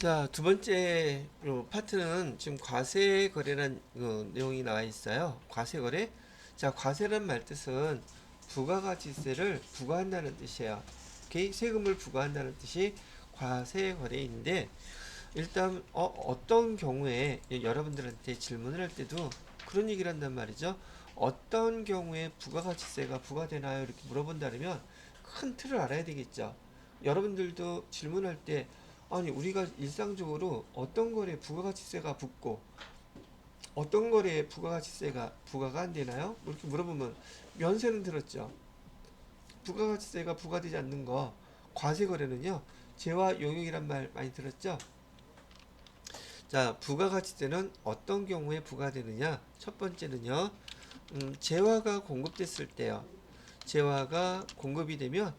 자, 두 번째 파트는 지금 과세 거래란 내용이 나와 있어요. 과세 거래. 자, 과세란 말 뜻은 부가가치세를 부과한다는 뜻이에요. 오케이? 세금을 부과한다는 뜻이 과세 거래인데 일단 어떤 경우에 여러분들한테 질문을 할 때도 그런 얘기를 한단 말이죠. 어떤 경우에 부가가치세가 부과되나요? 이렇게 물어본다면 큰 틀을 알아야 되겠죠. 여러분들도 질문할 때 아니 우리가 일상적으로 어떤 거래에 부가가치세가 붙고 어떤 거래에 부가가치세가 부과가 안 되나요? 이렇게 물어보면 면세는 들었죠. 부가가치세가 부과되지 않는 거 과세 거래는요. 재화 용역이란 말 많이 들었죠? 자, 부가가치세는 어떤 경우에 부과되느냐? 첫 번째는요. 재화가 공급됐을 때요. 재화가 공급이 되면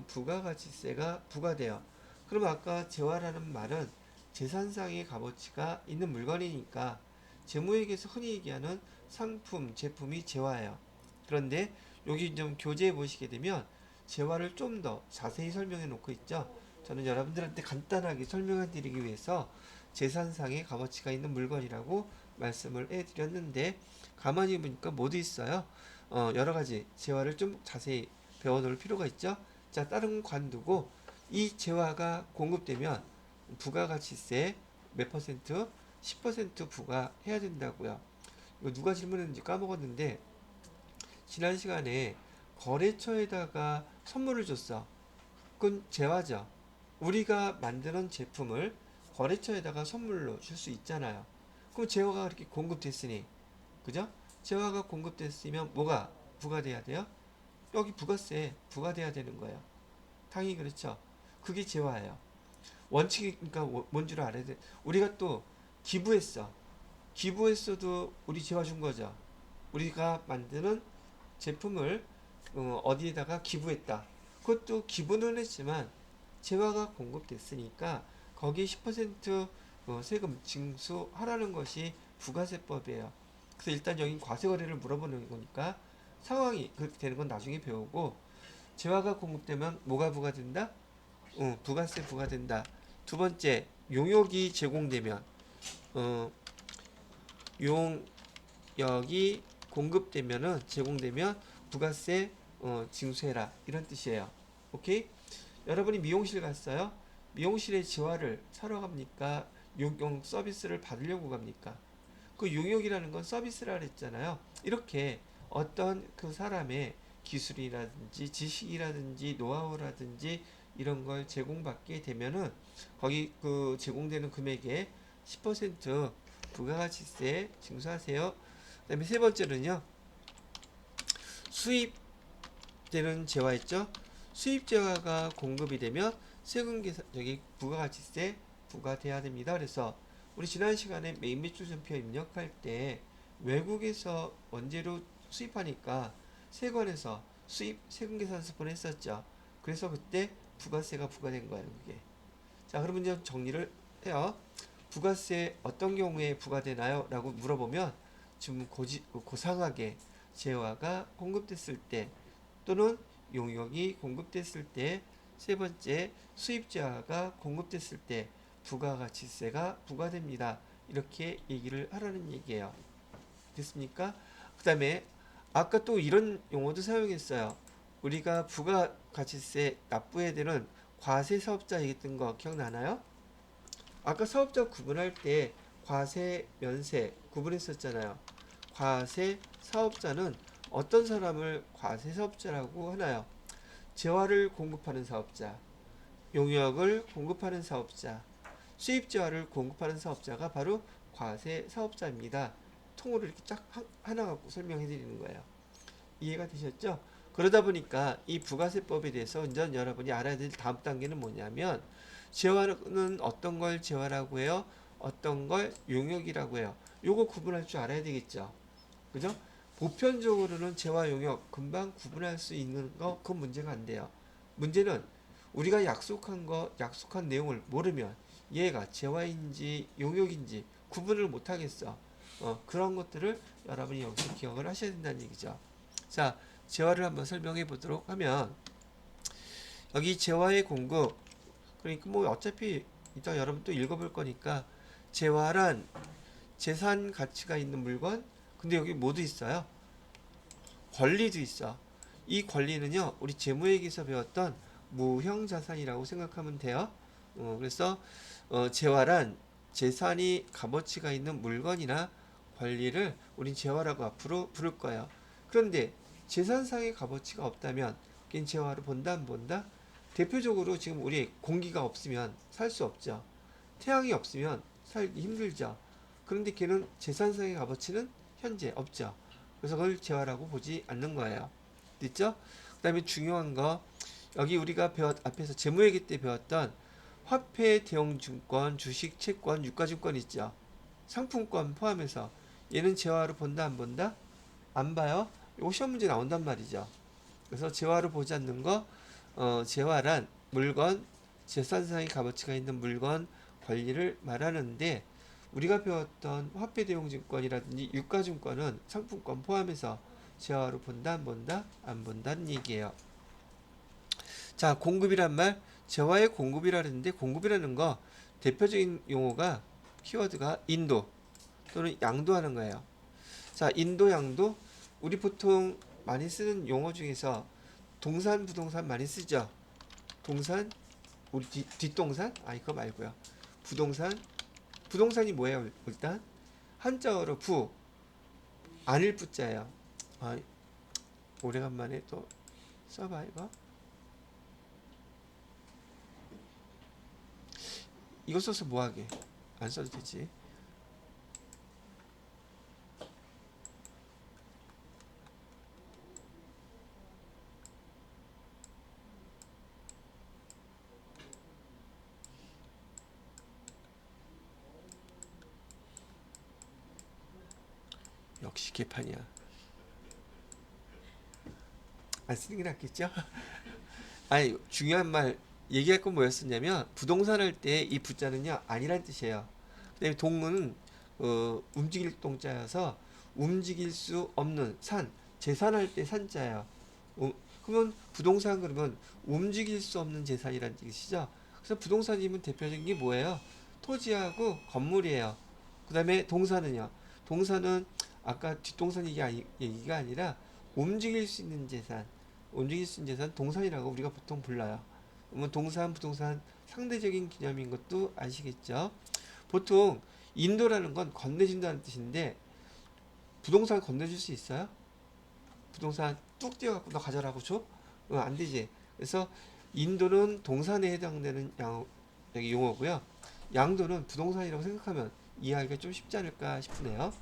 부가가치세가 부과돼요. 그럼 아까 재화라는 말은 재산상의 값어치가 있는 물건이니까 재무회계에서 흔히 얘기하는 상품, 제품이 재화예요. 그런데 여기 좀 교재에 보시게 되면 재화를 좀 더 자세히 설명해 놓고 있죠. 저는 여러분들한테 간단하게 설명해 드리기 위해서 재산상의 값어치가 있는 물건이라고 말씀을 해드렸는데 가만히 보니까 모두 있어요. 여러 가지 재화를 좀 자세히 배워놓을 필요가 있죠. 자, 다른 관두고 이 재화가 공급되면 부가가치세 몇 퍼센트? 10% 부과해야 된다고요. 이거 누가 질문했는지 까먹었는데 지난 시간에 거래처에다가 선물을 줬어. 그건 재화죠. 우리가 만드는 제품을 거래처에다가 선물로 줄 수 있잖아요. 그럼 재화가 그렇게 공급됐으니, 그죠? 재화가 공급됐으면 뭐가 부과돼야 돼요? 여기 부가세 부과돼야 되는 거예요. 당연히 그렇죠. 그게 재화예요. 원칙이 그러니까 뭔 줄 알아야 돼. 우리가 또 기부했어. 기부했어도 우리 재화 준 거죠. 우리가 만드는 제품을 어디에다가 기부했다. 그것도 기부는 했지만 재화가 공급됐으니까 거기에 10% 세금 징수하라는 것이 부가세법이에요. 그래서 일단 여기 과세거래를 물어보는 거니까 상황이 그렇게 되는 건 나중에 배우고 재화가 공급되면 뭐가 부과된다? 부가세 부과된다. 두 번째, 용역이 제공되면 어, 용역이 공급되면은 제공되면 부가세 징수해라 이런 뜻이에요. 오케이? 여러분이 미용실 갔어요? 미용실에 재화를 사러 갑니까? 용역 서비스를 받으려고 갑니까? 그 용역이라는 건 서비스라 그랬잖아요. 이렇게 어떤 그 사람의 기술이라든지 지식이라든지 노하우라든지 이런 걸 제공받게 되면은 거기 그 제공되는 금액의 10% 부가가치세 징수하세요. 그다음에 세 번째는요. 수입되는 재화 있죠? 수입 재화가 공급이 되면 세금 계산 여기 부가가치세 부과돼야 됩니다. 그래서 우리 지난 시간에 메인 매출전표 입력할 때 외국에서 원재료 수입하니까 세관에서 수입 세금 계산서를 했었죠. 그래서 그때 부가세가 부과된 거예요. 그게. 자, 그러면 이제 정리를 해요. 부가세 어떤 경우에 부과되나요? 라고 물어보면 지금 고상하게 재화가 공급됐을 때 또는 용역이 공급됐을 때 세 번째 수입재화가 공급됐을 때 부가가치세가 부과됩니다. 이렇게 얘기를 하라는 얘기예요. 됐습니까? 그 다음에 아까 또 이런 용어도 사용했어요. 우리가 부가가치세 납부해야 되는 과세 사업자 얘기했던 거 기억나나요? 아까 사업자 구분할 때 과세, 면세 구분했었잖아요. 과세 사업자는 어떤 사람을 과세 사업자라고 하나요? 재화를 공급하는 사업자, 용역을 공급하는 사업자, 수입재화를 공급하는 사업자가 바로 과세 사업자입니다. 통으로 이렇게 쫙 하나 갖고 설명해 드리는 거예요. 이해가 되셨죠? 그러다 보니까 이 부가세법에 대해서 이제 여러분이 알아야 될 다음 단계는 뭐냐면 재화는 어떤 걸 재화라고 해요? 어떤 걸 용역이라고 해요? 요거 구분할 줄 알아야 되겠죠. 그죠? 보편적으로는 재화 용역 금방 구분할 수 있는 거 그건 문제가 안 돼요. 문제는 우리가 약속한 거 약속한 내용을 모르면 얘가 재화인지 용역인지 구분을 못 하겠어. 그런 것들을 여러분이 여기서 기억을 하셔야 된다는 얘기죠. 자, 재화를 한번 설명해 보도록 하면 여기 재화의 공급 그러니까 뭐 어차피 이따 여러분 또 읽어볼 거니까 재화란 재산 가치가 있는 물건. 근데 여기 뭐도 있어요? 권리도 있어. 이 권리는요, 우리 재무회계에서 배웠던 무형자산이라고 생각하면 돼요. 그래서 재화란 재산이 값어치가 있는 물건이나 권리를 우린 재화라고 앞으로 부를 거예요. 그런데 재산상의 값어치가 없다면 그게 재화로 본다 안 본다? 대표적으로 지금 우리 공기가 없으면 살 수 없죠. 태양이 없으면 살기 힘들죠. 그런데 걔는 재산상의 값어치는 현재 없죠. 그래서 그걸 재화라고 보지 않는 거예요. 됐죠? 그 다음에 중요한 거, 여기 우리가 앞에서 재무회계 때 배웠던 화폐, 대형증권, 주식, 채권, 유가증권 있죠? 상품권 포함해서 얘는 재화로 본다 안 본다? 안 봐요. 이거 시험 문제 나온단 말이죠. 그래서 재화로 보지 않는 거, 재화란 물건, 재산상의 값어치가 있는 물건, 권리를 말하는데, 우리가 배웠던 화폐 대용증권이라든지 유가증권은 상품권 포함해서 재화로 본다 안 본다? 안 본다는 얘기예요. 자, 공급이란 말, 재화의 공급이라는데, 공급이라는 거 대표적인 용어가, 키워드가 인도 또는 양도하는 거예요. 자, 인도, 양도, 우리 보통 많이 쓰는 용어 중에서 동산, 부동산 많이 쓰죠. 동산, 우리 뒷동산? 아니, 그거 말고요. 부동산, 부동산이 뭐예요? 일단 한자어로 부, 아닐 부자예요. 아, 오래간만에 또 써봐 이거. 이거 써서 뭐하게? 안 써도 되지. 역시 개판이야. 안 쓰는 게 낫겠죠? 아니, 중요한 말 얘기할 건 뭐였었냐면, 부동산 할 때 이 부자는요 아니란 뜻이에요. 그다음에 동은 움직일 동자여서 움직일 수 없는 산, 재산할 때 산자예요. 그러면 부동산 그러면 움직일 수 없는 재산이란 뜻이죠. 그래서 부동산이면 대표적인 게 뭐예요? 토지하고 건물이에요. 그다음에 동사는요. 동사는 아까 뒷동산 얘기가 아니라 움직일 수 있는 재산, 움직일 수 있는 재산 동산이라고 우리가 보통 불러요. 그러면 동산, 부동산 상대적인 개념인 것도 아시겠죠? 보통 인도라는 건 건네준다는 뜻인데 부동산 건네줄 수 있어요? 부동산 뚝 띄워갖고 너 가져라고 줘? 안 되지. 그래서 인도는 동산에 해당되는 여기 용어고요. 양도는 부동산이라고 생각하면 이해하기가 좀 쉽지 않을까 싶으네요.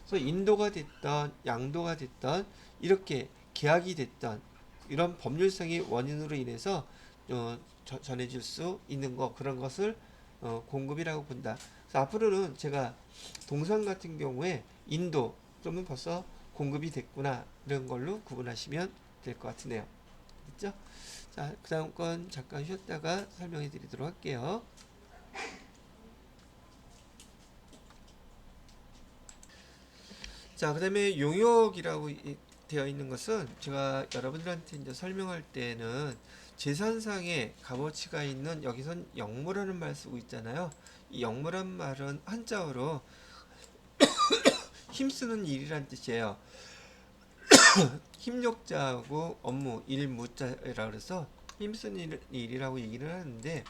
그래서 인도가 됐던 양도가 됐던 이렇게 계약이 됐던 이런 법률상의 원인으로 인해서 전해질 수 있는 거 그런 것을 공급이라고 본다. 그래서 앞으로는 제가 동산 같은 경우에 인도 그러면 벌써 공급이 됐구나 이런 걸로 구분하시면 될 것 같으네요. 됐죠? 자, 그 다음 건 잠깐 쉬었다가 설명해 드리도록 할게요. 자, 그 다음에 용역이라고 되어 있는 것은 제가 여러분들한테 이제 설명할 때는 재산상의 값어치가 있는 여기선 영무라는 말 쓰고 있잖아요. 이 영무란 말은 한자어로 힘쓰는 일이란 뜻이에요. 힘력자하고 업무, 일무자라 그래서 힘쓰는 일이라고 얘기를 하는데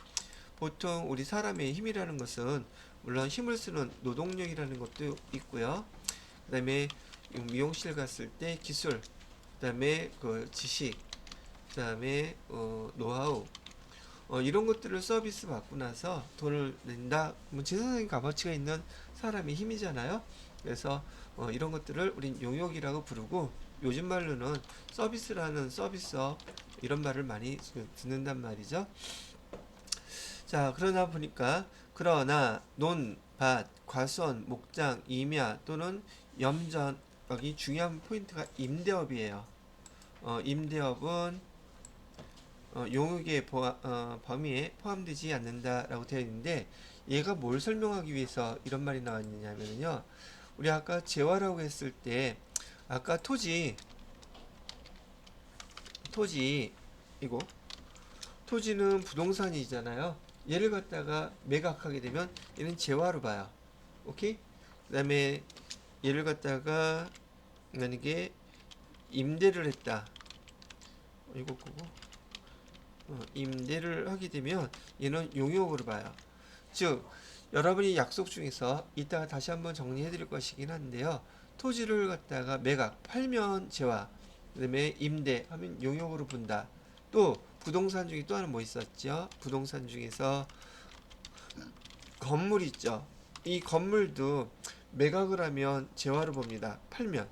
보통 우리 사람의 힘이라는 것은 물론 힘을 쓰는 노동력이라는 것도 있고요. 그 다음에 미용실 갔을 때 기술, 그 다음에 그 지식, 그 다음에 노하우, 이런 것들을 서비스 받고 나서 돈을 낸다. 뭐 재산적인 값어치가 있는 사람의 힘이잖아요. 그래서 이런 것들을 우린 용역이라고 부르고 요즘 말로는 서비스라는 서비스업 이런 말을 많이 듣는단 말이죠. 자, 그러나 논, 밭, 과수원, 목장, 임야 또는 염전 여기 중요한 포인트가 임대업이에요. 임대업은 용역의 범위에 포함되지 않는다라고 되어 있는데 얘가 뭘 설명하기 위해서 이런 말이 나왔느냐면요. 우리 아까 재화라고 했을 때 아까 토지 이거 토지는 부동산이잖아요. 얘를 갖다가 매각하게 되면 얘는 재화로 봐요. 오케이? 그 다음에 얘를 갖다가 만약에 임대를 했다. 이거 그거 임대를 하게 되면 얘는 용역으로 봐요. 즉 여러분이 약속 중에서 이따가 다시 한번 정리해 드릴 것이긴 한데요. 토지를 갖다가 매각, 팔면 재화, 그다음에 임대하면 용역으로 본다. 또 부동산 중에 또 하나 뭐 있었죠? 부동산 중에서 건물 있죠. 이 건물도 매각을 하면 재화로 봅니다. 팔면.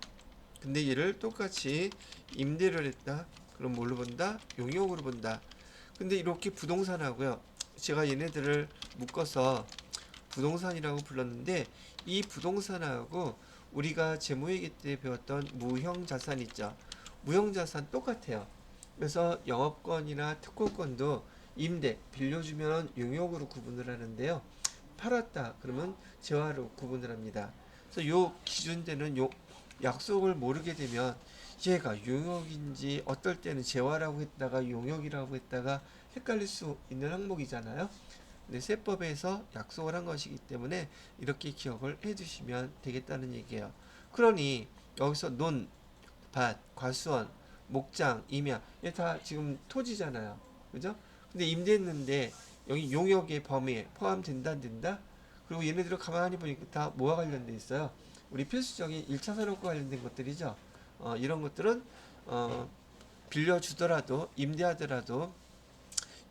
근데 얘를 똑같이 임대를 했다. 그럼 뭘로 본다? 용역으로 본다. 근데 이렇게 부동산하고요. 제가 얘네들을 묶어서 부동산이라고 불렀는데 이 부동산하고 우리가 재무회계 때 배웠던 무형자산 있죠. 무형자산 똑같아요. 그래서 영업권이나 특허권도 임대, 빌려주면 용역으로 구분을 하는데요. 팔았다 그러면 재화로 구분을 합니다. 그래서 요 기준되는 요 약속을 모르게 되면 얘가 용역인지 어떨 때는 재화라고 했다가 용역이라고 했다가 헷갈릴 수 있는 항목이잖아요. 근데 세법에서 약속을 한 것이기 때문에 이렇게 기억을 해두시면 되겠다는 얘기예요. 그러니 여기서 논, 밭, 과수원, 목장, 임야 이게 다 지금 토지잖아요. 그죠? 근데 임대했는데 여기 용역의 범위에 포함된다 안 된다? 그리고 얘네들을 가만히 보니까 다 뭐와 관련돼 있어요? 우리 필수적인 1차 산업과 관련된 것들이죠. 이런 것들은 빌려주더라도 임대하더라도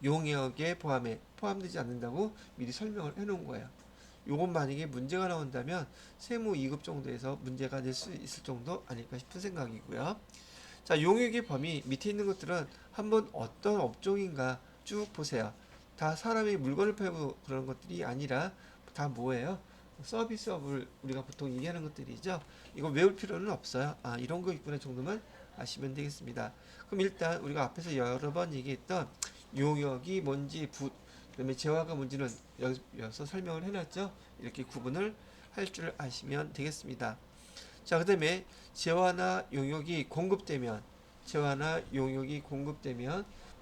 용역에 포함되지 않는다고 미리 설명을 해놓은 거예요. 요건 만약에 문제가 나온다면 세무 2급 정도에서 문제가 될 수 있을 정도 아닐까 싶은 생각이고요. 자, 용역의 범위 밑에 있는 것들은 한번 어떤 업종인가 쭉 보세요. 다 사람이 물건을 팔고 그런 것들이 아니라 다 뭐예요? 서비스업을 우리가 보통 얘기하는 것들이죠. 이거 외울 필요는 없어요. 이런 거 있구나 정도만 아시면 되겠습니다. 그럼 일단 우리가 앞에서 여러 번 얘기했던 용역이 뭔지 그다음에 재화가 뭔지는 여기서 설명을 해놨죠. 이렇게 구분을 할 줄 아시면 되겠습니다. 자, 그다음에 재화나 용역이 공급되면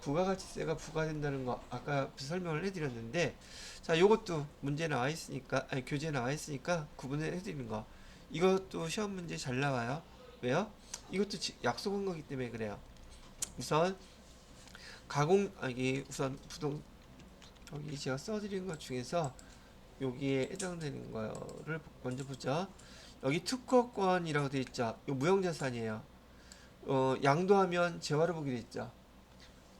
부가가치세가 부과된다는 거 아까 설명을 해드렸는데, 자, 요것도 문제 나와 있으니까 교재 나와 있으니까 구분을 해드리는 거. 이것도 시험 문제 잘 나와요. 왜요? 이것도 약속한 거기 때문에 그래요. 우선 우선 여기 제가 써드린 것 중에서 여기에 해당되는 거를 먼저 보죠. 여기 특허권이라고 되어 있죠. 이 무형자산이에요. 양도하면 재화로 보게 되어 있죠.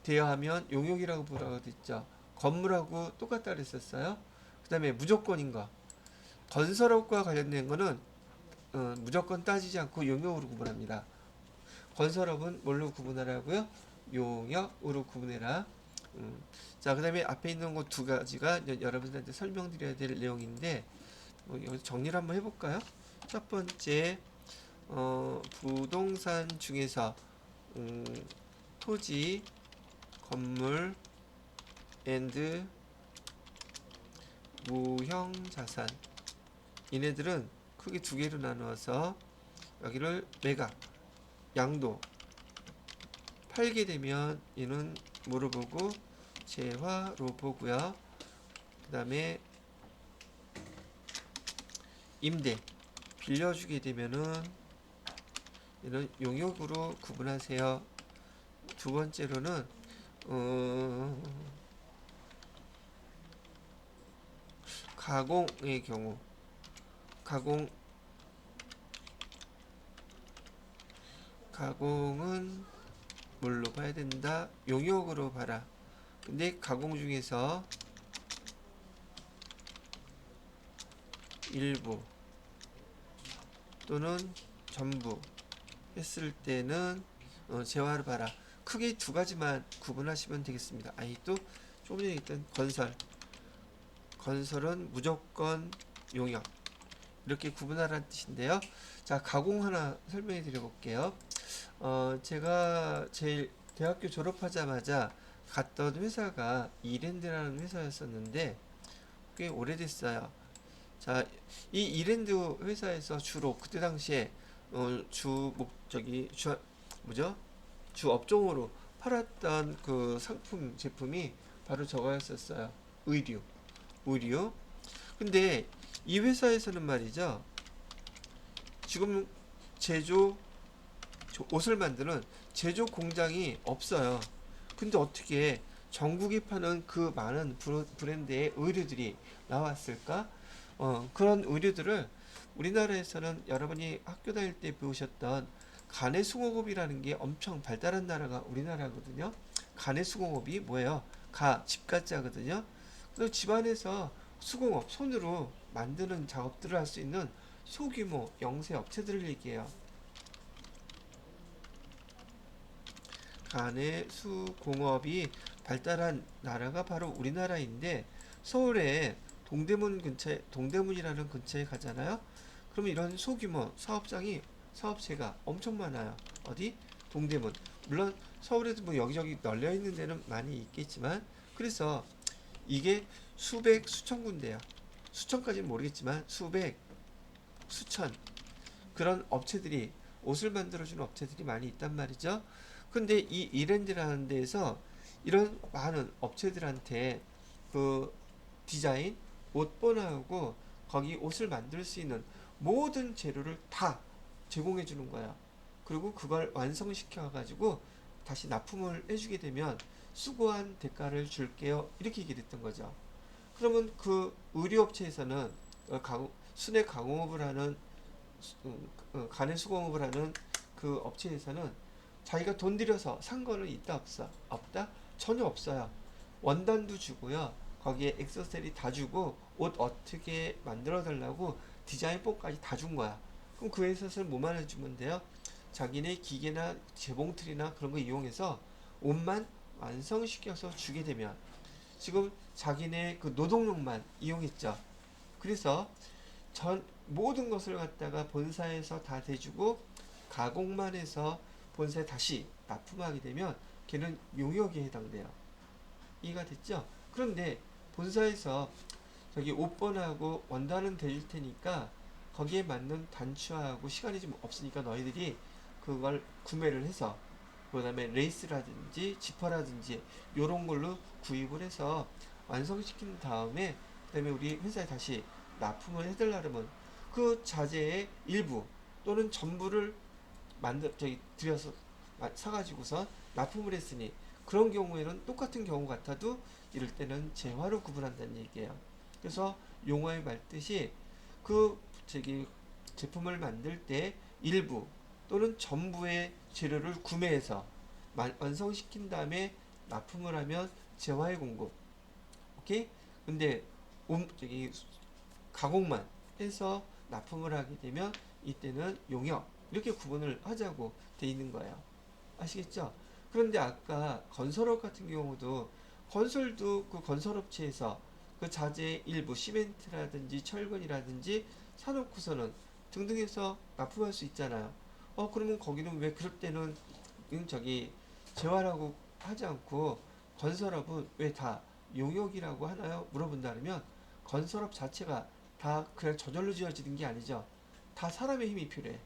대여하면 용역이라고 보라고 되어 있죠. 건물하고 똑같다 그랬었어요. 그 다음에 무조건인 거. 건설업과 관련된 거는 무조건 따지지 않고 용역으로 구분합니다. 건설업은 뭘로 구분하라고요? 용역으로 구분해라. 자, 그 다음에 앞에 있는 것 두 가지가 여러분들한테 설명드려야 될 내용인데, 여기서 정리를 한번 해볼까요? 첫 번째, 부동산 중에서, 토지, 건물, 앤드, 무형자산. 얘네들은 크게 두 개로 나누어서 여기를 매각, 양도, 팔게 되면 얘는 뭐로 보고 재화로 보고요. 그 다음에 임대 빌려주게 되면은 얘는 용역으로 구분하세요. 두 번째로는 가공의 경우 가공은 뭘로 봐야 된다? 용역으로 봐라. 근데 가공 중에서 일부 또는 전부 했을 때는 재화를 봐라. 크게 두 가지만 구분하시면 되겠습니다. 또 조금 전에 했던 건설은 무조건 용역 이렇게 구분하라는 뜻인데요. 자, 가공 하나 설명해 드려 볼게요. 제가 제일 대학교 졸업하자마자 갔던 회사가 이랜드라는 회사였었는데 꽤 오래됐어요. 자, 이 이랜드 회사에서 주로 그때 당시에 주 업종으로 팔았던 그 상품 제품이 바로 저거였었어요. 의류, 의류. 근데 이 회사에서는 말이죠. 지금 제조 옷을 만드는 제조 공장이 없어요. 근데 어떻게 전국이 파는 그 많은 브랜드의 의류들이 나왔을까? 그런 의류들을 우리나라에서는 여러분이 학교 다닐 때 배우셨던 가내수공업이라는 게 엄청 발달한 나라가 우리나라거든요. 가내수공업이 뭐예요? 집가자거든요. 그래서 집안에서 수공업, 손으로 만드는 작업들을 할 수 있는 소규모 영세 업체들을 얘기해요. 가내수공업이 발달한 나라가 바로 우리나라인데 서울에 동대문이라는 근처에 가잖아요. 그러면 이런 소규모 사업체가 엄청 많아요. 어디? 동대문. 물론 서울에도 뭐 여기저기 널려 있는 데는 많이 있겠지만 그래서 이게 수백 수천 군데야. 수천까지는 모르겠지만 수백 수천 그런 업체들이 옷을 만들어주는 업체들이 많이 있단 말이죠. 근데 이 이랜드라는 데에서 이런 많은 업체들한테 그 디자인, 옷 번호하고 거기 옷을 만들 수 있는 모든 재료를 다 제공해 주는 거야. 그리고 그걸 완성시켜 가지고 다시 납품을 해주게 되면 수고한 대가를 줄게요. 이렇게 얘기를 했던 거죠. 그러면 그 의류업체에서는 순회 가공업을 하는 가내수공업을 하는 그 업체에서는 자기가 돈 들여서 산 거는 있다 없어? 없다? 전혀 없어요. 원단도 주고요. 거기에 액세서리 다 주고 옷 어떻게 만들어 달라고 디자인법까지 다 준 거야. 그럼 그 회사에서는 뭐만 해주면 돼요? 자기네 기계나 재봉틀이나 그런 거 이용해서 옷만 완성시켜서 주게 되면 지금 자기네 그 노동력만 이용했죠. 그래서 전 모든 것을 갖다가 본사에서 다 대주고 가공만 해서 본사에 다시 납품하게 되면 걔는 용역에 해당돼요. 이해가 됐죠? 그런데 본사에서 저기 옷번하고 원단은 대줄 테니까 거기에 맞는 단추하고 시간이 좀 없으니까 너희들이 그걸 구매를 해서 그 다음에 레이스라든지 지퍼라든지 요런 걸로 구입을 해서 완성시킨 다음에 그 다음에 우리 회사에 다시 납품을 해달라면 그 자재의 일부 또는 전부를 들여서 사가지고서 납품을 했으니 그런 경우에는 똑같은 경우 같아도 이럴 때는 재화로 구분한다는 얘기예요. 그래서 용어에 말듯이 그 제품을 만들 때 일부 또는 전부의 재료를 구매해서 완성시킨 다음에 납품을 하면 재화의 공급. 오케이? 근데 가공만 해서 납품을 하게 되면 이때는 용역 이렇게 구분을 하자고 돼 있는 거예요. 아시겠죠? 그런데 아까 건설업 같은 경우도 건설도 그 건설업체에서 그 자재 일부 시멘트라든지 철근이라든지 사놓고서는 등등해서 납품할 수 있잖아요. 그러면 거기는 왜 그럴 때는 재활하고 하지 않고 건설업은 왜 다 용역이라고 하나요? 물어본다면 건설업 자체가 다 그냥 저절로 지어지는 게 아니죠. 다 사람의 힘이 필요해.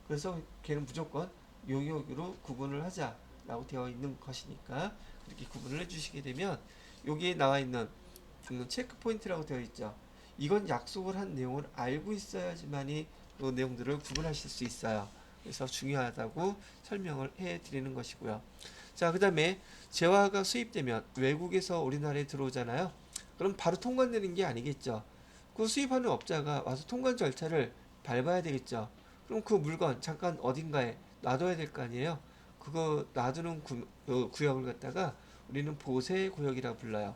그래서 걔는 무조건 용역으로 구분을 하자라고 되어 있는 것이니까 그렇게 구분을 해주시게 되면 여기에 나와 있는 체크 포인트라고 되어 있죠. 이건 약속을 한 내용을 알고 있어야지만이 그 내용들을 구분하실 수 있어요. 그래서 중요하다고 설명을 해 드리는 것이고요. 자, 그 다음에 재화가 수입되면 외국에서 우리나라에 들어오잖아요. 그럼 바로 통관되는 게 아니겠죠. 그 수입하는 업자가 와서 통관 절차를 밟아야 되겠죠. 그럼 그 물건 잠깐 어딘가에 놔둬야 될 거 아니에요. 그거 놔두는 구역을 갖다가 우리는 보세구역이라고 불러요.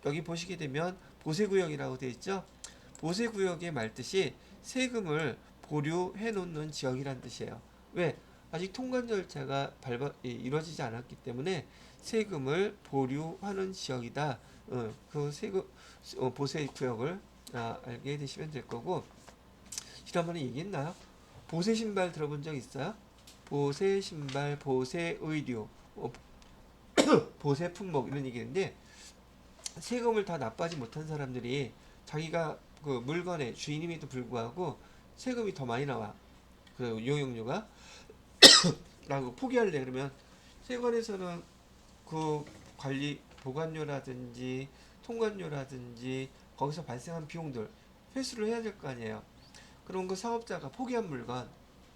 여기 보시게 되면 보세구역이라고 되어 있죠. 보세구역의 말뜻이 세금을 보류해 놓는 지역이란 뜻이에요. 왜? 아직 통관 절차가 이루어지지 않았기 때문에 세금을 보류하는 지역이다. 그 보세구역을 알게 되시면 될 거고, 지난번에 얘기했나요? 보세 신발 들어본 적 있어요? 보세 신발, 보세 의류, 보세 품목 이런 얘기인데 세금을 다 납부하지 못한 사람들이 자기가 그 물건의 주인임에도 불구하고 세금이 더 많이 나와. 그 용역료가 라고 포기할래 그러면 세관에서는 그 관리 보관료라든지 통관료라든지 거기서 발생한 비용들 회수를 해야 될 거 아니에요. 그런 거 사업자가 포기한 물건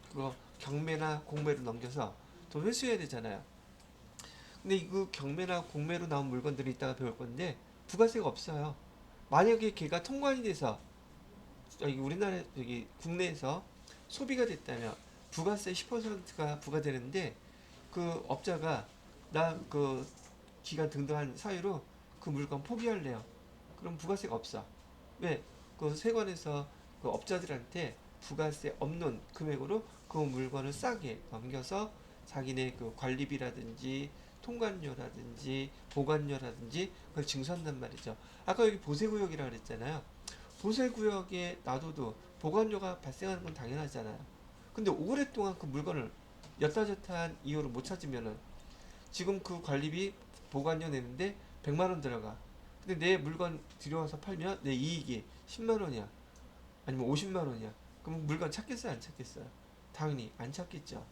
그거 경매나 공매로 넘겨서 돈 회수해야 되잖아요. 근데 그 경매나 공매로 나온 물건들이 이따가 배울 건데 부가세가 없어요. 만약에 걔가 통관이 돼서 여기 우리나라 여기 국내에서 소비가 됐다면 부가세 10%가 부과되는데 그 업자가 나 그 기간 등등한 사유로 그 물건 포기할래요. 그럼 부가세가 없어. 왜? 그 세관에서 그 업자들한테 부가세 없는 금액으로 그 물건을 싸게 넘겨서 자기네 그 관리비라든지 통관료라든지 보관료라든지 그걸 징수한단 말이죠. 아까 여기 보세구역이라고 그랬잖아요. 보세구역에 놔둬도 보관료가 발생하는 건 당연하잖아요. 근데 오랫동안 그 물건을 여타저타한 이유로 못 찾으면은 지금 그 관리비 보관료 내는데 100만 원 들어가. 근데 내 물건 들여와서 팔면 내 이익이 10만 원이야. 아니면 50만 원이야. 그럼 물건 찾겠어요, 안 찾겠어요? 당연히 안 찾겠죠.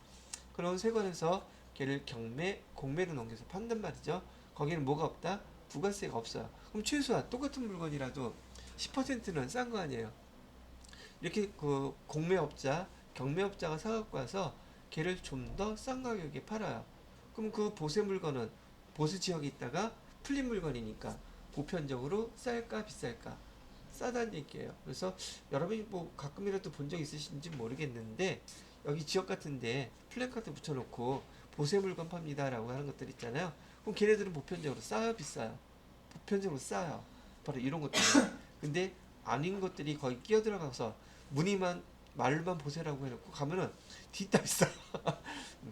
그런 세관에서 걔를 경매, 공매로 넘겨서 판단 말이죠. 거기는 뭐가 없다? 부가세가 없어요. 그럼 최소한 똑같은 물건이라도 10%는 싼 거 아니에요. 이렇게 그 공매업자, 경매업자가 사갖고 와서 걔를 좀 더 싼 가격에 팔아요. 그럼 그 보세 물건은 보수 지역에 있다가 풀린 물건이니까 보편적으로 쌀까 비쌀까? 싸다는 얘기예요. 그래서 여러분이 뭐 가끔이라도 본 적 있으신지 모르겠는데 여기 지역 같은데 플랜카드 붙여놓고 보세 물건 팝니다라고 하는 것들 있잖아요. 그럼 걔네들은 보편적으로 싸요, 비싸요? 보편적으로 싸요. 바로 이런 것들. 근데 아닌 것들이 거의 끼어들어가서 무늬만 말만 보세라고 해놓고 가면은 뒤따 비싸.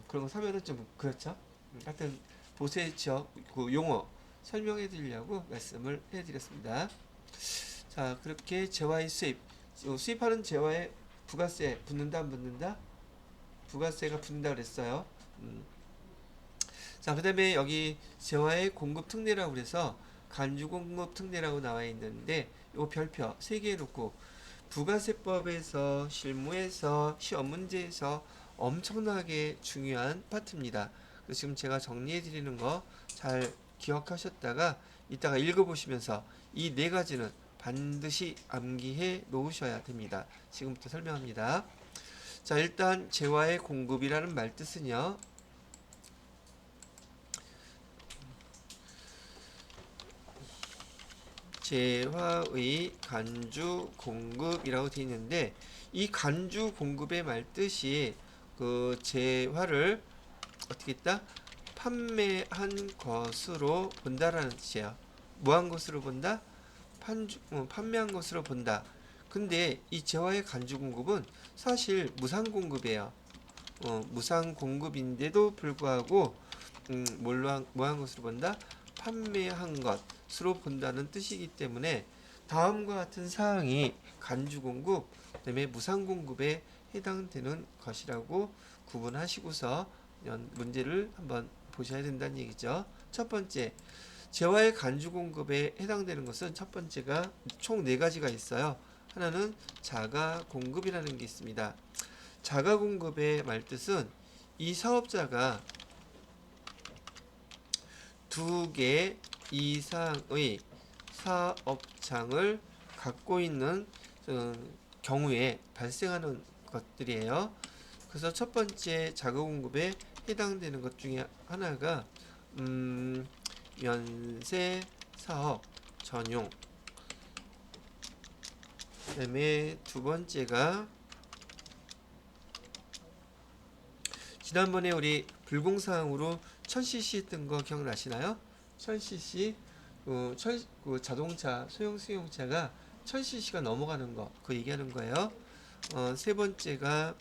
그런 거 사면은 좀 그렇죠. 하여튼 보세 지역 그 용어 설명해 드리려고 말씀을 해드렸습니다. 자, 그렇게 재화의 수입. 수입하는 재화에 부가세 붙는다 안 붙는다? 부가세가 붙는다 그랬어요. 자, 그 다음에 여기 재화의 공급 특례라고 그래서 간주 공급 특례라고 나와 있는데 요 별표 3개 해놓고 부가세법에서 실무에서 시험 문제에서 엄청나게 중요한 파트입니다. 그래서 지금 제가 정리해 드리는 거 잘 기억하셨다가 이따가 읽어보시면서 이 네 가지는 반드시 암기해 놓으셔야 됩니다. 지금부터 설명합니다. 자, 일단 재화의 공급이라는 말 뜻은요. 재화의 간주 공급이라고 되어 있는데 이 간주 공급의 말 뜻이 그 재화를 어떻게 했다? 판매한 것으로 본다라는 뜻이에요. 뭐 한 것으로 본다? 판매한 것으로 본다. 근데 이 재화의 간주 공급은 사실 무상 공급이에요. 무상 공급인데도 불구하고 뭐 한 것으로 본다? 판매한 것으로 본다는 뜻이기 때문에 다음과 같은 사항이 간주 공급, 그다음에 무상 공급에 해당되는 것이라고 구분하시고서 문제를 한번 보셔야 된다는 얘기죠. 첫 번째, 재화의 간주 공급에 해당되는 것은 첫 번째가 총 네 가지가 있어요. 하나는 자가 공급이라는 게 있습니다. 자가 공급의 말뜻은 이 사업자가 2개 이상의 사업장을 갖고 있는 경우에 발생하는 것들이에요. 그래서 첫 번째 자가 공급에 해당되는 것 중에 하나가 면세 사업 전용. 그다음에 두 번째가 지난번에 우리 불공사항으로 1000cc 했던 거 기억나시나요? 1000cc 그 자동차 소형 승용차가 1000cc가 넘어가는 거 그 얘기하는 거예요. 세 번째가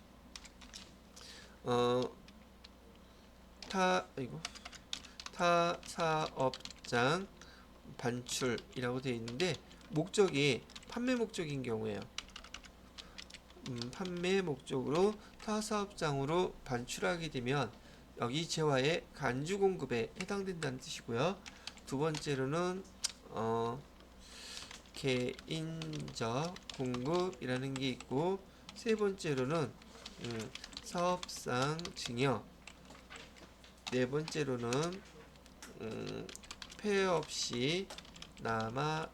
타 사업장 반출이라고 되어 있는데 목적이 판매 목적인 경우에요. 판매 목적으로 타 사업장으로 반출하게 되면 여기 재화의 간주 공급에 해당된다는 뜻이고요. 두 번째로는 개인적 공급이라는 게 있고 세 번째로는 사업상 증여, 네 번째로는 폐업 시 남아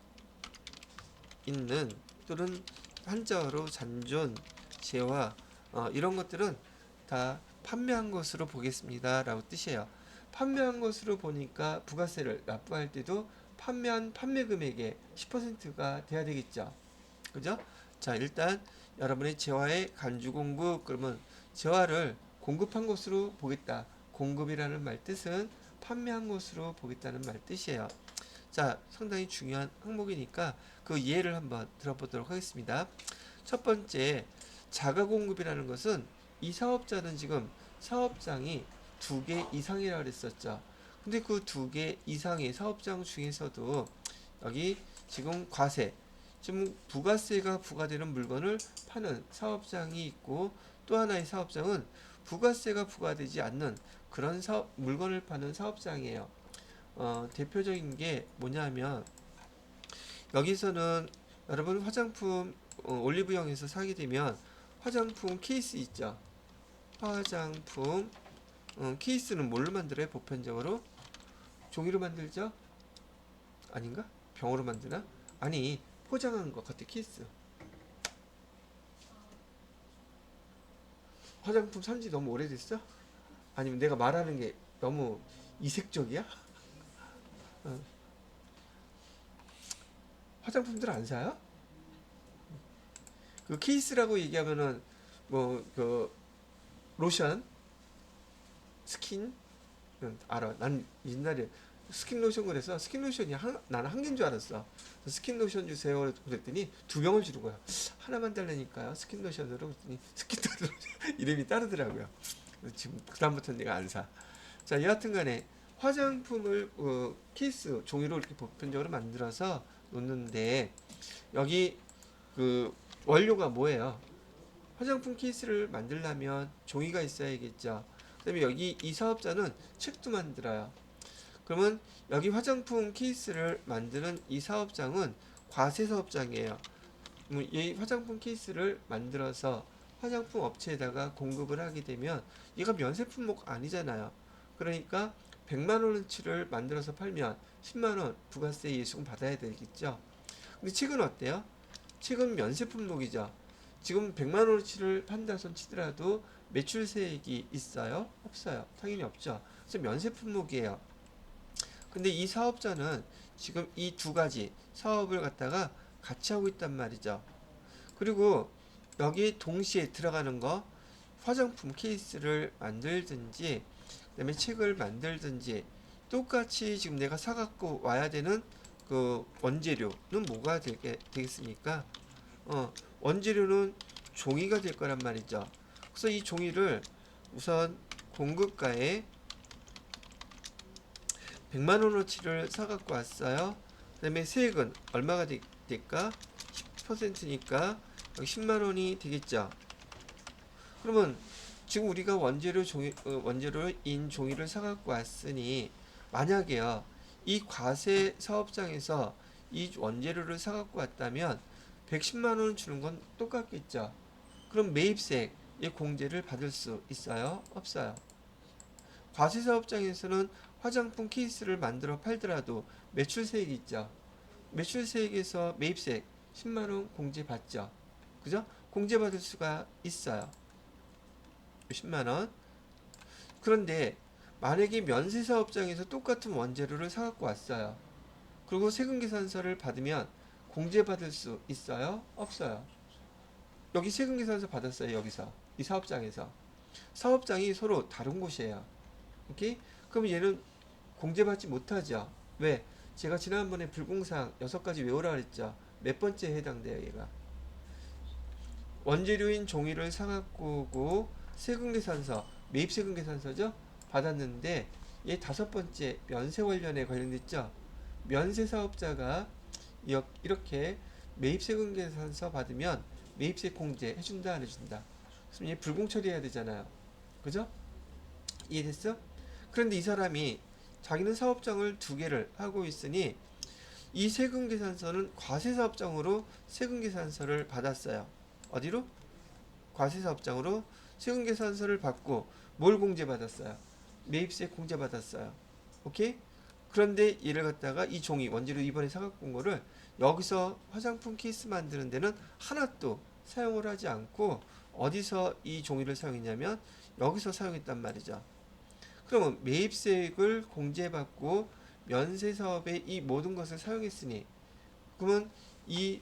있는 또는 한자어로 잔존, 재화 이런 것들은 다 판매한 것으로 보겠습니다 라고 뜻이에요. 판매한 것으로 보니까 부가세를 납부할 때도 판매한 판매 금액의 10%가 돼야 되겠죠. 그죠? 자, 일단 여러분의 재화의 간주 공급, 그러면 재화를 공급한 것으로 보겠다. 공급이라는 말 뜻은 판매한 것으로 보겠다는 말 뜻이에요. 자, 상당히 중요한 항목이니까 그 예를 한번 들어보도록 하겠습니다. 첫 번째, 자가 공급이라는 것은 이 사업자는 지금 사업장이 2개 이상이라고 그랬었죠. 근데 그 2개 이상의 사업장 중에서도 여기 지금 과세, 지금 부가세가 부과되는 물건을 파는 사업장이 있고, 또 하나의 사업장은 부가세가 부과되지 않는 그런 물건을 파는 사업장이에요. 대표적인 게 뭐냐면 여기서는 여러분 화장품 올리브영에서 사게 되면 화장품 케이스 있죠. 화장품 케이스는 뭘로 만들어요? 보편적으로 종이로 만들죠? 아닌가? 병으로 만드나? 아니, 포장한 것 같아. 케이스. 화장품 산지 너무 오래됐어? 아니면 내가 말하는 게 너무 이색적이야? 어. 화장품들 안 사요? 그 케이스라고 얘기하면은 뭐 그 로션, 스킨 알아. 난 옛날에 스킨 로션 그래서 스킨 로션이 나는 한 개인 줄 알았어. 스킨 로션 주세요 그랬더니 2병을 주는 거야. 하나만 달라니까요. 스킨 로션으로 그랬더니 스킨 이름이 따르더라고요. 지금 그다음부터는 내가 안 사. 자, 여하튼간에 화장품을 케이스 종이로 이렇게 보편적으로 만들어서 놓는데 여기 그 원료가 뭐예요? 화장품 케이스를 만들려면 종이가 있어야겠죠. 그다음에 여기 이 사업자는 책도 만들어요. 그러면 여기 화장품 케이스를 만드는 이 사업장은 과세 사업장이에요. 이 화장품 케이스를 만들어서 화장품 업체에다가 공급을 하게 되면 얘가 면세 품목 아니잖아요. 그러니까 100만 원어치를 만들어서 팔면 10만 원 부가세 예수금 받아야 되겠죠. 근데 책은 어때요? 책은 면세 품목이죠. 지금 100만 원어치를 판다 손 치더라도 매출세액이 있어요? 없어요. 당연히 없죠. 그래서 면세 품목이에요. 근데 이 사업자는 지금 이 2가지 사업을 갖다가 같이 하고 있단 말이죠. 그리고 여기 동시에 들어가는 거 화장품 케이스를 만들든지 그다음에 책을 만들든지 똑같이 지금 내가 사갖고 와야 되는 그 원재료는 뭐가 되겠습니까? 원재료는 종이가 될 거란 말이죠. 그래서 이 종이를 우선 공급가에 100만 원어치를 사갖고 왔어요. 그 다음에 세액은 얼마가 될까? 10%니까 여기 10만 원이 되겠죠. 그러면 지금 우리가 원재료인 종이를 사갖고 왔으니 만약에요, 이 과세 사업장에서 이 원재료를 사갖고 왔다면 110만 원 주는 건 똑같겠죠. 그럼 매입세의 공제를 받을 수 있어요? 없어요? 과세 사업장에서는 화장품 케이스를 만들어 팔더라도 매출세액이 있죠. 매출세액에서 매입세액 10만 원 공제 받죠. 그죠? 공제 받을 수가 있어요. 10만 원. 그런데 만약에 면세사업장에서 똑같은 원재료를 사갖고 왔어요. 그리고 세금계산서를 받으면 공제받을 수 있어요? 없어요? 여기 세금계산서 받았어요. 여기서 이 사업장에서 사업장이 서로 다른 곳이에요. 오케이? 그럼 얘는 공제받지 못하죠. 왜? 제가 지난번에 불공상 6가지 외우라 그랬죠. 몇 번째에 해당돼요, 얘가? 원재료인 종이를 사갖고 오고 세금계산서, 매입세금계산서죠? 받았는데 얘 5번째 면세관련에 관련됐죠? 면세사업자가 이렇게 매입세금계산서 받으면 매입세 공제 해준다 안 해준다? 그럼 얘 불공 처리해야 되잖아요. 그죠? 이해됐어? 그런데 이 사람이 자기는 사업장을 2개를 하고 있으니 이 세금계산서는 과세사업장으로 세금계산서를 받았어요. 어디로? 과세사업장으로 세금계산서를 받고 뭘 공제받았어요? 매입세 공제받았어요. 오케이? 그런데 얘를 갖다가 이 종이 원재료 2번의 사각공고를 여기서 화장품 케이스 만드는 데는 하나도 사용을 하지 않고 어디서 이 종이를 사용했냐면 여기서 사용했단 말이죠. 그러면 매입세액을 공제받고 면세 사업에 이 모든 것을 사용했으니 그러면 이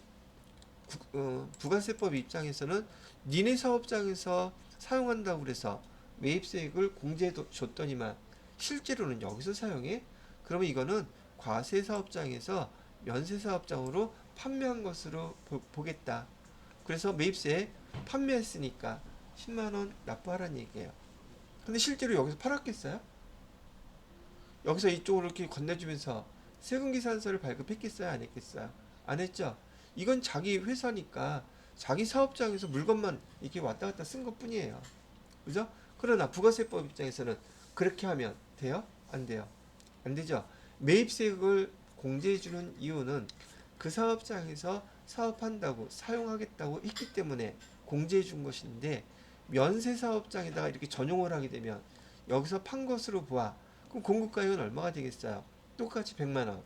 부가세법 입장에서는 니네 사업장에서 사용한다고 그래서 매입세액을 공제해 줬더니만 실제로는 여기서 사용해? 그러면 이거는 과세사업장에서 면세사업장으로 판매한 것으로 보겠다. 그래서 매입세 판매했으니까 10만원 납부하라는 얘기예요. 근데 실제로 여기서 팔았겠어요? 여기서 이쪽으로 이렇게 건네주면서 세금계산서를 발급했겠어요? 안 했겠어요? 안 했죠? 이건 자기 회사니까 자기 사업장에서 물건만 이렇게 왔다 갔다 쓴 것 뿐이에요. 그죠? 그러나 부가세법 입장에서는 그렇게 하면 돼요? 안 돼요? 안 되죠? 매입세액을 공제해주는 이유는 그 사업장에서 사업한다고 사용하겠다고 했기 때문에 공제해준 것인데 면세사업장에다가 이렇게 전용을 하게 되면 여기서 판 것으로 보아. 그럼 공급가액은 얼마가 되겠어요? 똑같이 100만원.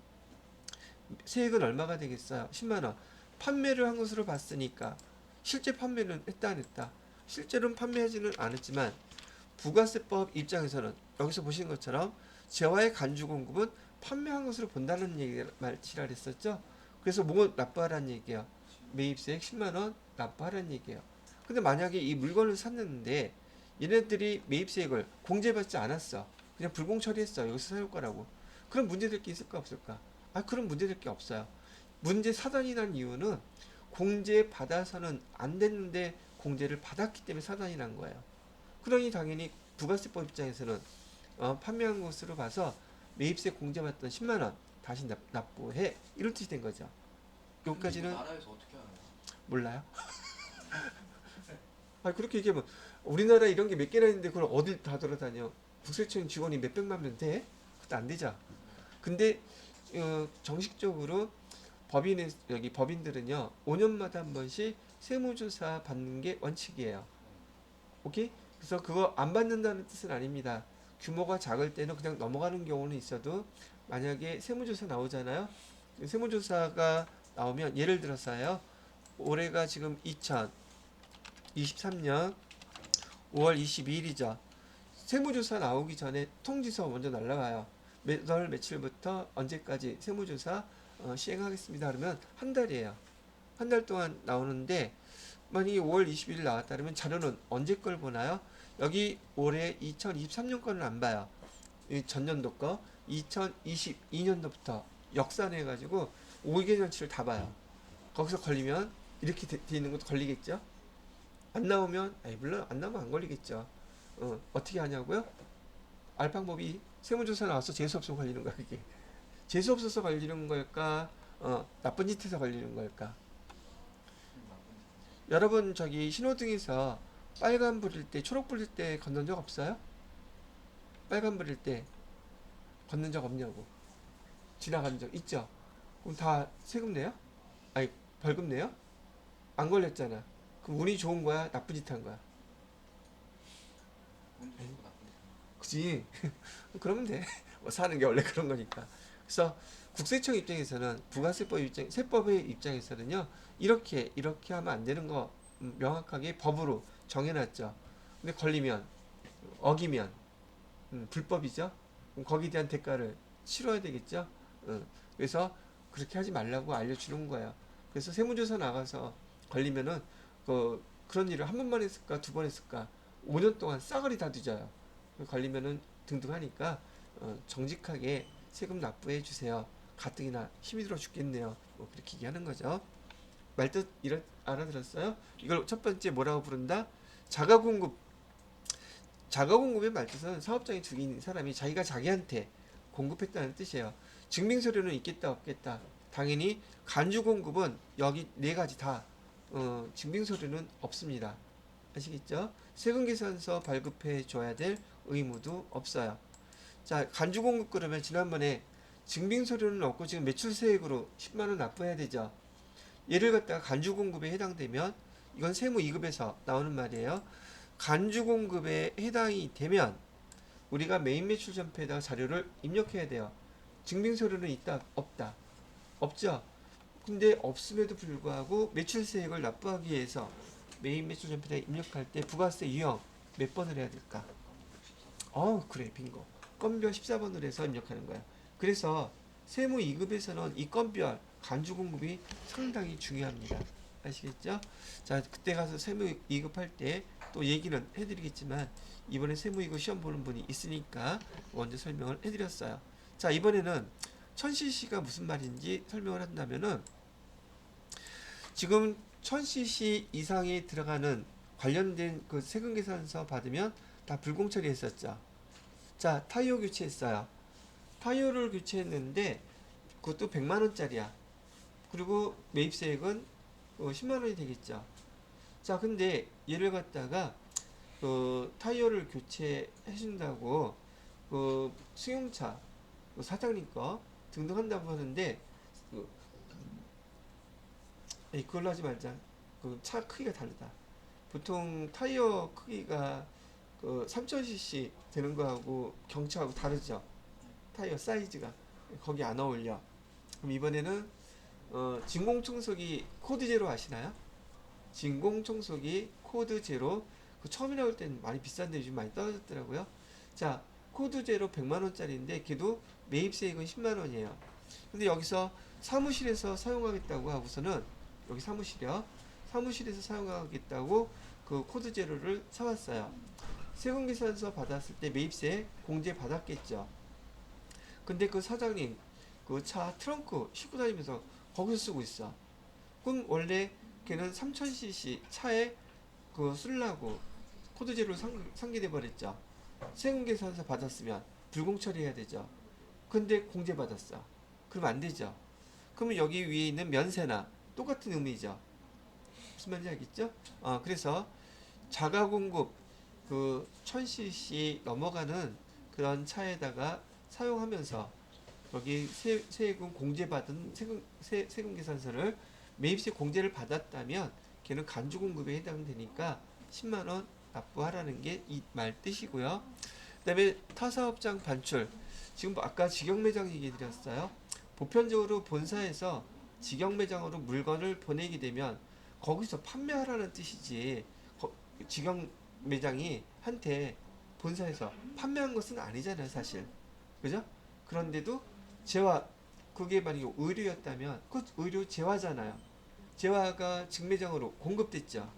세액은 얼마가 되겠어요? 10만원. 판매를 한 것으로 봤으니까 실제 판매는 했다 안 했다? 실제로는 판매하지는 않았지만 부가세법 입장에서는 여기서 보시는 것처럼 재화의 간주 공급은 판매한 것으로 본다는 얘기를 말치라 했었죠. 그래서 뭐 납부하라는 얘기예요. 매입세액 10만원 납부하라는 얘기예요. 근데 만약에 이 물건을 샀는데 얘네들이 매입세액을 공제받지 않았어. 그냥 불공 처리했어. 여기서 사올 거라고. 그럼 문제될 게 있을까 없을까? 아, 그럼 문제될 게 없어요. 문제 사단이 난 이유는 공제 받아서는 안 됐는데 공제를 받았기 때문에 사단이 난 거예요. 그러니 당연히 부가세법 입장에서는 판매한 것으로 봐서 매입세 공제받던 10만원 다시 납부해. 이런 뜻이 된 거죠. 여기까지는 나라에서 어떻게 하나요? 몰라요? 아, 그렇게 얘기하면 우리나라 이런 게 몇 개나 있는데 그걸 어딜 다 돌아다녀? 국세청 직원이 몇 백만 명 돼? 그것도 안 되죠. 근데 정식적으로 여기 법인들은요 5년마다 한 번씩 세무조사 받는 게 원칙이에요. 오케이? 그래서 그거 안 받는다는 뜻은 아닙니다. 규모가 작을 때는 그냥 넘어가는 경우는 있어도 만약에 세무조사 나오잖아요. 세무조사가 나오면 예를 들어서요. 올해가 지금 2023년 5월 22일이죠. 세무조사 나오기 전에 통지서 먼저 날라와요. 몇 월 며칠부터 언제까지 세무조사 시행하겠습니다. 그러면 한 달이에요. 한 달 동안 나오는데 만약에 5월 20일 나왔다 그러면 자료는 언제 걸 보나요? 여기 올해 2023년 거는 안 봐요. 전년도 거 2022년도부터 역산해 가지고 5개년치를 다 봐요. 거기서 걸리면 이렇게 돼 있는 것도 걸리겠죠? 안 나오면 물론 안 나오면 안 걸리겠죠. 어떻게 하냐고요? 알 방법이 세무조사 나와서 재수 없어서 걸리는 거야. 그게 재수 없어서 걸리는 걸까? 나쁜 짓해서 걸리는 걸까? 여러분 저기 신호등에서 빨간 불일 때 초록 불일 때 건넌 적 없어요? 빨간 불일 때 건넌 적 없냐고. 지나간 적 있죠? 그럼 다 세금 내요? 아니 벌금 내요? 안 걸렸잖아. 그럼 운이 좋은 거야? 나쁜 짓 한 거야? 그지? 그러면 돼. 뭐 사는 게 원래 그런 거니까. 그래서 국세청 입장에서는 세법의 입장에서는요 이렇게 하면 안 되는 거 명확하게 법으로 정해놨죠. 근데 걸리면 어기면 불법이죠. 그럼 거기에 대한 대가를 치러야 되겠죠. 그래서 그렇게 하지 말라고 알려주는 거예요. 그래서 세무조사 나가서 걸리면은 그런 일을 한 번만 했을까 두 번 했을까 5년 동안 싸그리 다 뒤져요. 걸리면은 등등하니까 정직하게 세금 납부해 주세요. 가뜩이나 힘이 들어 죽겠네요. 뭐 그렇게 얘기하는 거죠. 말뜻 알아들었어요? 이걸 첫 번째 뭐라고 부른다? 자가공급. 자가공급의 말뜻은 사업장에 죽인 사람이 자기가 자기한테 공급했다는 뜻이에요. 증빙서류는 있겠다 없겠다. 당연히 간주공급은 여기 네 가지 다 증빙서류는 없습니다. 아시겠죠? 세금계산서 발급해 줘야 될 의무도 없어요. 자, 간주공급 그러면 지난번에 증빙서류는 없고 지금 매출세액으로 10만원 납부해야 되죠. 얘를 갖다가 간주공급에 해당되면 이건 세무 2급에서 나오는 말이에요. 간주공급에 해당이 되면 우리가 메인 매출 전표에다가 자료를 입력해야 돼요. 증빙서류는 있다 없다? 없죠. 근데 없음에도 불구하고 매출세액을 납부하기 위해서 메인 매출 전표에 입력할 때 부가세 유형 몇 번을 해야 될까? 그래 빙고. 건별 14번으로 해서 입력하는 거야. 그래서 세무 2급에서는 이 건별 간주 공급이 상당히 중요합니다. 아시겠죠? 자, 그때 가서 세무 2급 할 때 또 얘기는 해드리겠지만 이번에 세무 2급 시험 보는 분이 있으니까 먼저 설명을 해드렸어요. 자, 이번에는 1000cc가 무슨 말인지 설명을 한다면은 지금 1000cc 이상이 들어가는 관련된 그 세금 계산서 받으면 다 불공 처리했었죠. 자, 타이어 교체했어요. 타이어를 교체했는데 그것도 100만 원짜리야. 그리고 매입세액은 10만 원이 되겠죠. 자, 근데 얘를 갖다가 타이어를 교체해 준다고 승용차 사장님 거 등등한다고 하는데 그걸로 하지 말자. 그 차 크기가 다르다. 보통 타이어 크기가 3000cc 되는 거하고 경차하고 다르죠. 타이어 사이즈가 거기 안 어울려. 그럼 이번에는 진공청소기 코드 제로 아시나요? 진공청소기 코드 제로 처음에 나올 때는 많이 비싼데 요즘 많이 떨어졌더라고요. 자, 코드 제로 100만원짜리인데 걔도 매입세액은 10만원이에요. 근데 여기서 사무실에서 사용하겠다고 하고서는 여기 사무실에서 사용하겠다고 그 코드 제로를 사왔어요. 세금계산서 받았을 때 매입세 공제 받았겠죠. 근데 그 사장님 그 차 트렁크 싣고 다니면서 거기서 쓰고 있어. 그럼 원래 걔는 3000cc 차에 쓰려고 코드 제로를 상기돼 버렸죠. 세금계산서 받았으면 불공 처리해야 되죠. 근데 공제 받았어. 그럼 안 되죠. 그러면 여기 위에 있는 면세나 똑같은 의미죠. 무슨 말인지 알겠죠? 그래서 자가 공급 1000cc 넘어가는 그런 차에다가 사용하면서 여기 세금 공제받은 세금 계산서를 매입세 공제를 받았다면 걔는 간주 공급에 해당되니까 10만원 납부하라는 게 이 말 뜻이고요. 그 다음에 타사업장 반출. 지금 아까 직영매장 얘기 드렸어요. 보편적으로 본사에서 직영매장으로 물건을 보내게 되면 거기서 판매하라는 뜻이지 직영매장이 한테 본사에서 판매한 것은 아니잖아요, 사실. 그죠? 그런데도 그게 만약에 의류였다면 그 의류 재화잖아요. 재화가 직매장으로 공급됐죠.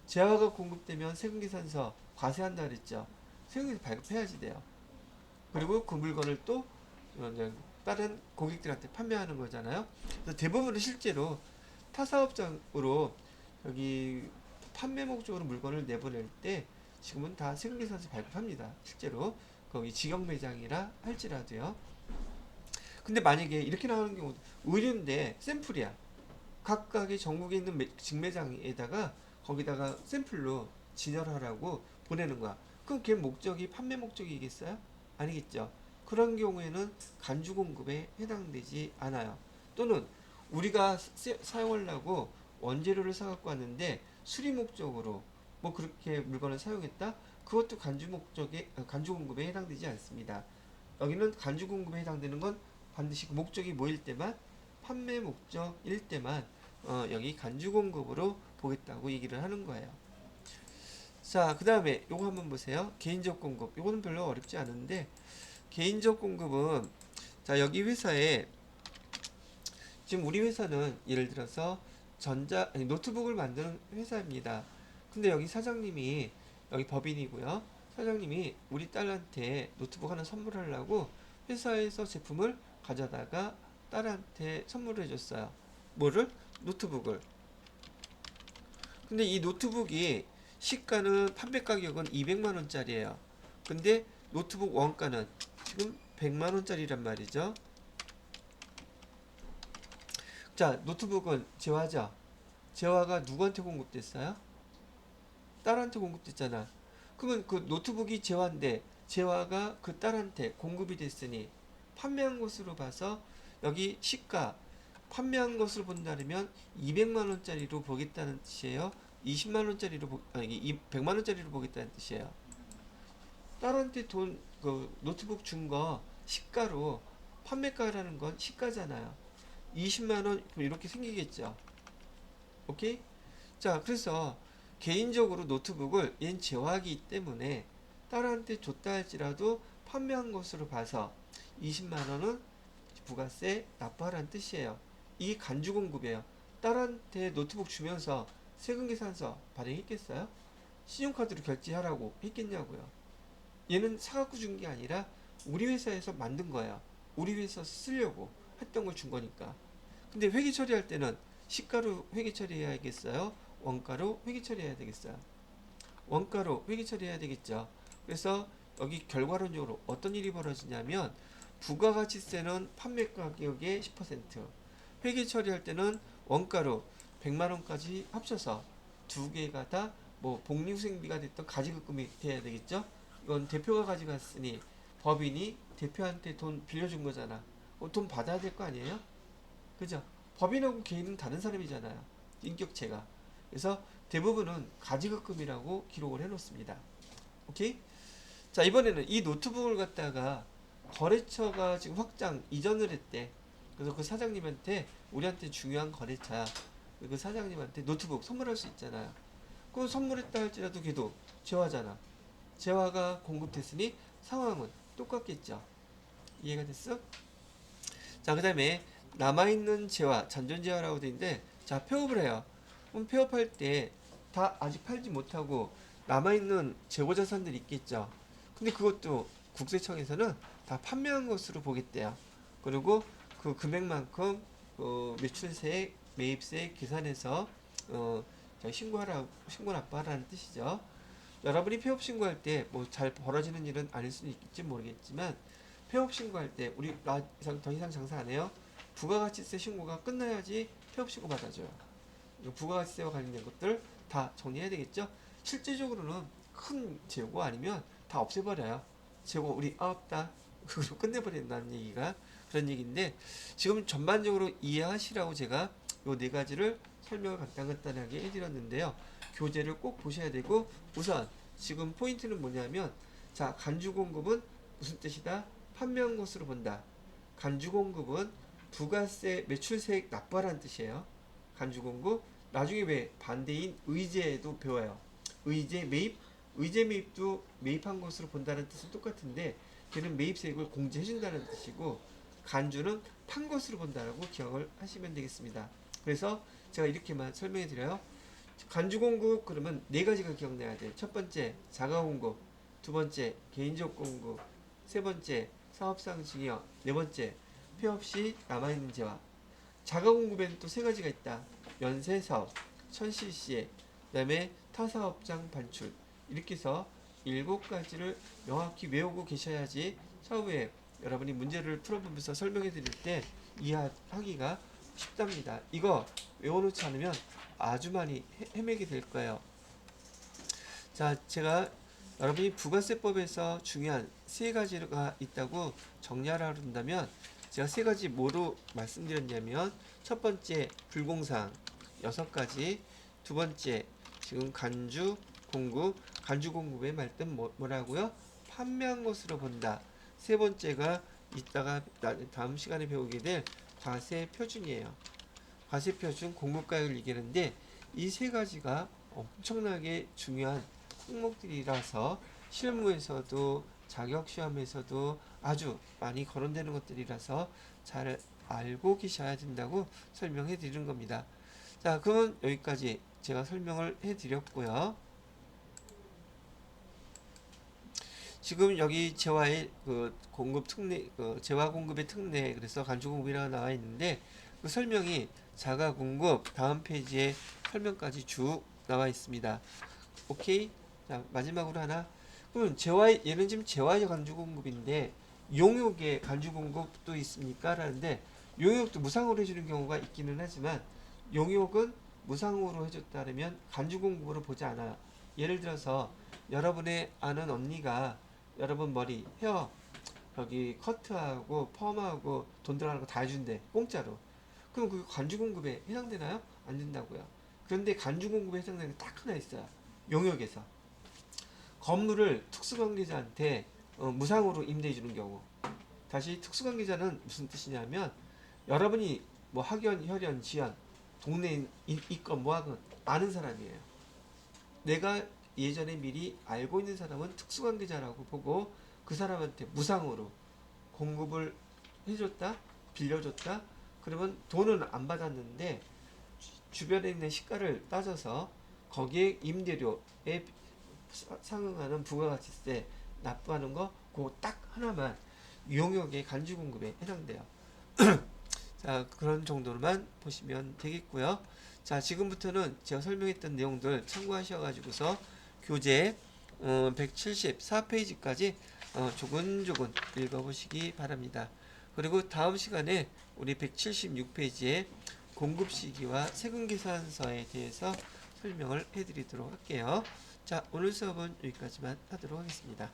재화가 공급되면 세금계산서 과세한다 그랬죠. 세금계산 발급해야지 돼요. 그리고 그 물건을 또 다른 고객들한테 판매하는 거잖아요. 그래서 대부분은 실제로 타사업장으로 여기 판매 목적으로 물건을 내보낼 때 지금은 다 세금계산서 발급합니다. 실제로 거기 직영매장이라 할지라도요. 근데 만약에 이렇게 나오는 경우 의류인데 샘플이야. 각각의 전국에 있는 직매장에다가 거기다가 샘플로 진열하라고 보내는 거야. 그럼 걔 목적이 판매 목적이겠어요? 아니겠죠. 그런 경우에는 간주 공급에 해당되지 않아요. 또는 우리가 사용하려고 원재료를 사갖고 왔는데 수리 목적으로 그렇게 물건을 사용했다? 그것도 간주 공급에 해당되지 않습니다. 여기는 간주 공급에 해당되는 건 반드시 그 목적이 뭐일 때만, 판매 목적일 때만 여기 간주 공급으로 보겠다고 얘기를 하는 거예요. 자, 그 다음에 요거 한번 보세요. 개인적 공급. 요거는 별로 어렵지 않은데 개인적 공급은 자, 여기 회사에 지금 우리 회사는 예를 들어서 노트북을 만드는 회사입니다. 근데 여기 사장님이 여기 법인이고요. 사장님이 우리 딸한테 노트북 하나 선물하려고 회사에서 제품을 가져다가 딸한테 선물을 해줬어요. 뭐를? 노트북을. 근데 이 노트북이 시가는 판매 가격은 200만원짜리예요. 근데 노트북 원가는 지금 100만원짜리란 말이죠. 자, 노트북은 재화죠. 재화가 누구한테 공급됐어요? 딸한테 공급됐잖아. 그러면 그 노트북이 재화인데 재화가 그 딸한테 공급이 됐으니 판매한 것으로 봐서 여기 시가 판매한 것으로 본다면 200만원짜리로 보겠다는 뜻이에요. 20만원짜리로 100만원짜리로 보겠다는 뜻이에요. 딸한테 노트북 준 거 시가로 판매가라는 건 시가잖아요. 20만원 이렇게 생기겠죠. 오케이? 자, 그래서 개인적으로 노트북을 얜 제화기 때문에 딸한테 줬다 할지라도 판매한 것으로 봐서 20만원은 부가세 납부하라는 뜻이에요. 이게 간주 공급이에요. 딸한테 노트북 주면서 세금계산서 발행했겠어요? 신용카드로 결제하라고 했겠냐고요. 얘는 사갖고 준 게 아니라 우리 회사에서 만든 거예요. 우리 회사 쓰려고 했던 걸 준 거니까. 근데 회계 처리할 때는 시가로 회계 처리해야겠어요? 원가로 회계 처리해야 되겠어요? 원가로 회계 처리해야 되겠죠. 그래서 여기 결과론적으로 어떤 일이 벌어지냐면 부가가치세는 판매 가격의 10%, 회계 처리할 때는 원가로 100만원까지 합쳐서 두 개가 다 뭐 복리후생비가 됐던 가지급금이 돼야 되겠죠. 이건 대표가 가져갔으니 법인이 대표한테 돈 빌려준 거잖아. 돈 받아야 될 거 아니에요? 그죠? 법인하고 개인은 다른 사람이잖아요. 인격체가. 그래서 대부분은 가지급금이라고 기록을 해놓습니다. 오케이? 자, 이번에는 이 노트북을 갖다가 거래처가 지금 확장 이전을 했대. 그래서 그 사장님한테 우리한테 중요한 거래처야. 그 사장님한테 노트북 선물할 수 있잖아요. 그 선물했다 할지라도 걔도 재화잖아. 재화가 공급됐으니 상황은 똑같겠죠. 이해가 됐어? 자, 그 다음에 남아있는 재화, 잔존재화라고 되어 있는데, 자, 폐업을 해요. 그럼 폐업할 때 다 아직 팔지 못하고 남아있는 재고자산들이 있겠죠. 근데 그것도 국세청에서는 다 판매한 것으로 보겠대요. 그리고 그 금액만큼 매출세, 매입세 계산해서 신고 납부하라는 뜻이죠. 여러분이 폐업 신고할 때 뭐 잘 벌어지는 일은 아닐 수도 있을지 모르겠지만 폐업 신고할 때 우리 더 이상 장사 안 해요. 부가가치세 신고가 끝나야지 폐업 신고 받아줘요. 부가가치세와 관련된 것들 다 정리해야 되겠죠. 실제적으로는 큰 재고 아니면 다 없애버려요. 재고 우리 없다. 그걸로 끝내버린다는 얘기가 그런 얘기인데 지금 전반적으로 이해하시라고 제가 요 네 가지를 설명을 간단하게 해드렸는데요. 교재를 꼭 보셔야 되고 우선 지금 포인트는 뭐냐면 자, 간주공급은 무슨 뜻이다? 판매한 것으로 본다. 간주공급은 부가세 매출세액 납부하라는 뜻이에요. 간주공급 나중에 왜 반대인 의제도 배워요. 의제 매입 의제 매입도 매입한 것으로 본다는 뜻은 똑같은데 걔는 매입세액을 공제해준다는 뜻이고 간주는 판 것으로 본다라고 기억을 하시면 되겠습니다. 그래서 제가 이렇게만 설명해 드려요. 간주공급 그러면 네 가지가 기억나야 돼. 첫 번째 자가공급, 두 번째 개인적 공급, 세 번째 사업상 증여, 네 번째 폐업 시 남아있는 재화. 자가공급에는 또 세 가지가 있다. 연쇄사업, 천실시에, 그 다음에 타사업장 반출. 이렇게 해서 7가지를 명확히 외우고 계셔야지 차후에 여러분이 문제를 풀어보면서 설명해 드릴 때 이해하기가 쉽답니다. 이거 외워놓지 않으면 아주 많이 헤매게 될 거예요. 자, 제가 여러분이 부가세법에서 중요한 세 가지가 있다고 정리하라 한다면 제가 세 가지 뭐로 말씀드렸냐면 첫 번째 불공상 6가지, 두 번째 지금 간주 공급의 말뜻 뭐라고요? 판매한 것으로 본다. 세 번째가 이따가 다음 시간에 배우게 될 과세 표준이에요. 과세 표준 공급가액을 얘기하는데 이 세 가지가 엄청나게 중요한 항목들이라서 실무에서도 자격시험에서도 아주 많이 거론되는 것들이라서 잘 알고 계셔야 된다고 설명해 드리는 겁니다. 자, 그러면 여기까지 제가 설명을 해 드렸고요. 지금 여기 재화의 그 공급 특례, 재화 공급의 특례, 그래서 간주 공급이라고 나와 있는데 그 설명이 자가 공급 다음 페이지에 설명까지 쭉 나와 있습니다. 오케이. 자, 마지막으로 하나. 그러면 얘는 지금 재화의 간주 공급인데 용역의 간주 공급도 있습니까? 라는데 용역도 무상으로 해주는 경우가 있기는 하지만 용역은 무상으로 해줬다면 간주 공급으로 보지 않아요. 예를 들어서 여러분의 아는 언니가 여러분 머리 헤어 여기 커트하고 펌하고 돈 들어가는 거 다 해준대 공짜로. 그럼 그 간주 공급에 해당되나요? 안 된다고요. 그런데 간주 공급에 해당되는 게 딱 하나 있어요. 용역에서 건물을 특수관계자한테 무상으로 임대해 주는 경우. 다시 특수관계자는 무슨 뜻이냐면 여러분이 뭐 학연, 혈연, 지연, 동네 있건 뭐하건 아는 사람이에요. 내가 예전에 미리 알고 있는 사람은 특수관계자라고 보고 그 사람한테 무상으로 공급을 해줬다, 빌려줬다. 그러면 돈은 안 받았는데 주변에 있는 시가를 따져서 거기에 임대료에 상응하는 부가가치세 납부하는 거 그거 딱 하나만 용역의 간주 공급에 해당돼요. 자, 그런 정도로만 보시면 되겠고요. 자, 지금부터는 제가 설명했던 내용들 참고하셔가지고서 교재 174페이지까지 조근조근 읽어보시기 바랍니다. 그리고 다음 시간에 우리 176페이지에 공급시기와 세금계산서에 대해서 설명을 해드리도록 할게요. 자, 오늘 수업은 여기까지만 하도록 하겠습니다.